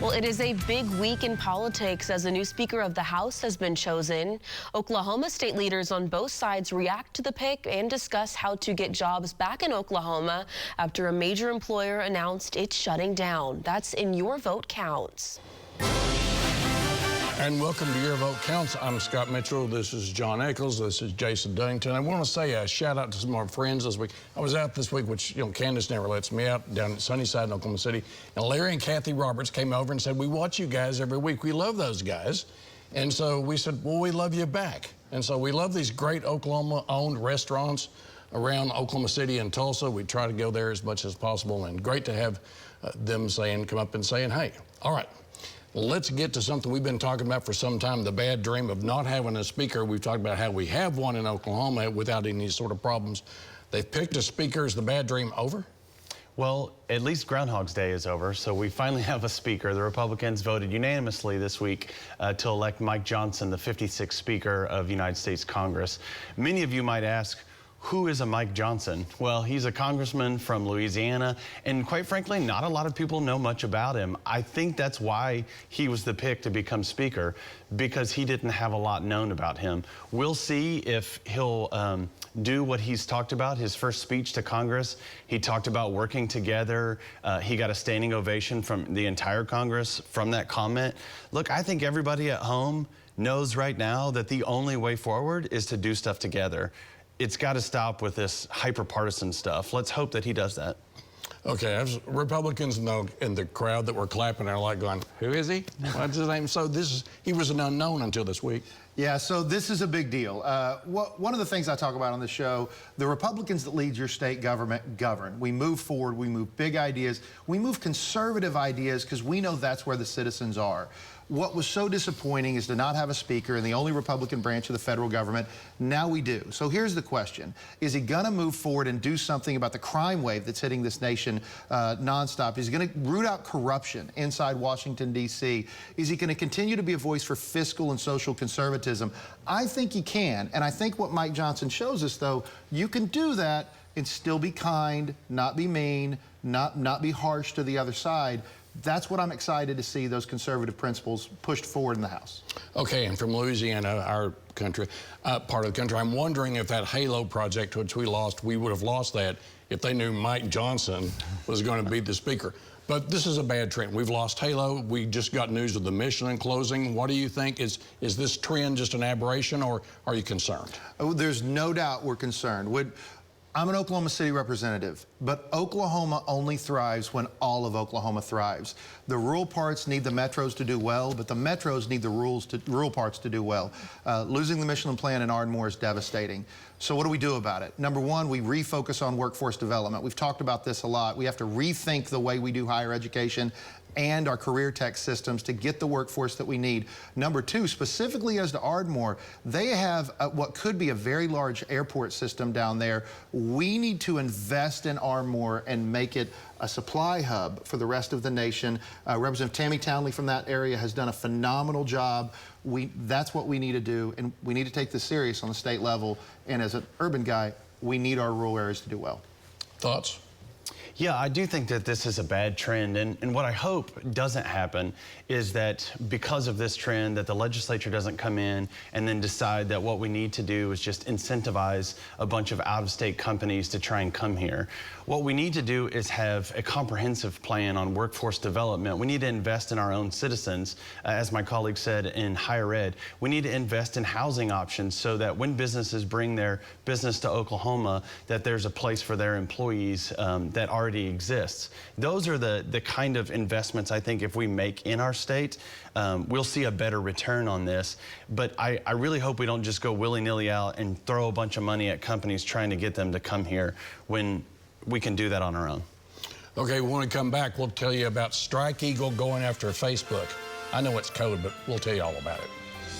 Well, it is a big week in politics as a new Speaker of the House has been chosen. Oklahoma state leaders on both sides react to the pick and discuss how to get jobs back in Oklahoma after a major employer announced it's shutting down. That's in Your Vote Counts. And welcome to Your Vote Counts. I'm Scott Mitchell. This is Jon Echols. This is Jason Dunnington. I want to say a shout out to some of our friends this week. I was out this week, which, Candace never lets me out, down at Sunnyside in Oklahoma City. And Larry and Kathy Roberts came over and said, we watch you guys every week. We love those guys. And so we said, well, we love you back. And so we love these great Oklahoma-owned restaurants around Oklahoma City and Tulsa. We try to go there as much as possible. And great to have them come up and saying, hey, all right. Let's get to something we've been talking about for some time, the bad dream of not having a speaker. We've talked about how we have one in Oklahoma without any sort of problems. They've picked a speaker. Is the bad dream over? Well, at least Groundhog's Day is over, so we finally have a speaker. The Republicans voted unanimously this week to elect Mike Johnson, the 56th Speaker of United States Congress. Many of you might ask, who is a Mike Johnson? Well, he's a congressman from Louisiana, and quite frankly, not a lot of people know much about him. I think that's why he was the pick to become speaker, because he didn't have a lot known about him. We'll see if he'll do what he's talked about. His first speech to Congress, he talked about working together. He got a standing ovation from the entire Congress from that comment. Look, I think everybody at home knows right now that the only way forward is to do stuff together. It's got to stop with this hyper-partisan stuff. Let's hope that he does that. Okay, as Republicans in the crowd that were clapping are like going, who is he? What's his name? So he was an unknown until this week. Yeah, so this is a big deal. One of the things I talk about on the show, the Republicans that lead your state government govern. We move forward, we move big ideas, we move conservative ideas because we know that's where the citizens are. What was so disappointing is to not have a speaker in the only Republican branch of the federal government. Now we do. So here's the question. Is he going to move forward and do something about the crime wave that's hitting this nation nonstop? Is he going to root out corruption inside Washington, D.C.? Is he going to continue to be a voice for fiscal and social conservatism? I think he can. And I think what Mike Johnson shows us, though, you can do that and still be kind, not be mean, not be harsh to the other side. That's what I'm excited to see, those conservative principles pushed forward in the House. Okay, and from Louisiana, our country, part of the country, I'm wondering if that Halo project, which we would have lost that if they knew Mike Johnson was going to be the speaker. But this is a bad trend. We've lost Halo. We just got news of the Michelin closing. What do you think? Is this trend just an aberration, or are you concerned? Oh, there's no doubt we're concerned. I'm an Oklahoma City representative, but Oklahoma only thrives when all of Oklahoma thrives. The rural parts need the metros to do well, but the metros need the rural parts to do well. Losing the Michelin plan in Ardmore is devastating. So what do we do about it? Number one, we refocus on workforce development. We've talked about this a lot. We have to rethink the way we do higher education and our career tech systems to get the workforce that we need. Number two, specifically as to Ardmore, they have what could be a very large airport system down there. We need to invest in Ardmore and make it a supply hub for the rest of the nation. Representative Tammy Townley from that area has done a phenomenal job. That's what we need to do, and we need to take this serious on the state level. And as an urban guy, we need our rural areas to do well. Thoughts? Yeah, I do think that this is a bad trend, and what I hope doesn't happen is that because of this trend that the legislature doesn't come in and then decide that what we need to do is just incentivize a bunch of out-of-state companies to try and come here. What we need to do is have a comprehensive plan on workforce development. We need to invest in our own citizens, as my colleague said, in higher ed. We need to invest in housing options so that when businesses bring their business to Oklahoma, that there's a place for their employees that already exists. Those are the kind of investments I think if we make in our state, we'll see a better return on this. But I really hope we don't just go willy-nilly out and throw a bunch of money at companies trying to get them to come here when we can do that on our own. Okay, when we come back, we'll tell you about Strike Eagle going after Facebook. I know it's code, but we'll tell you all about it.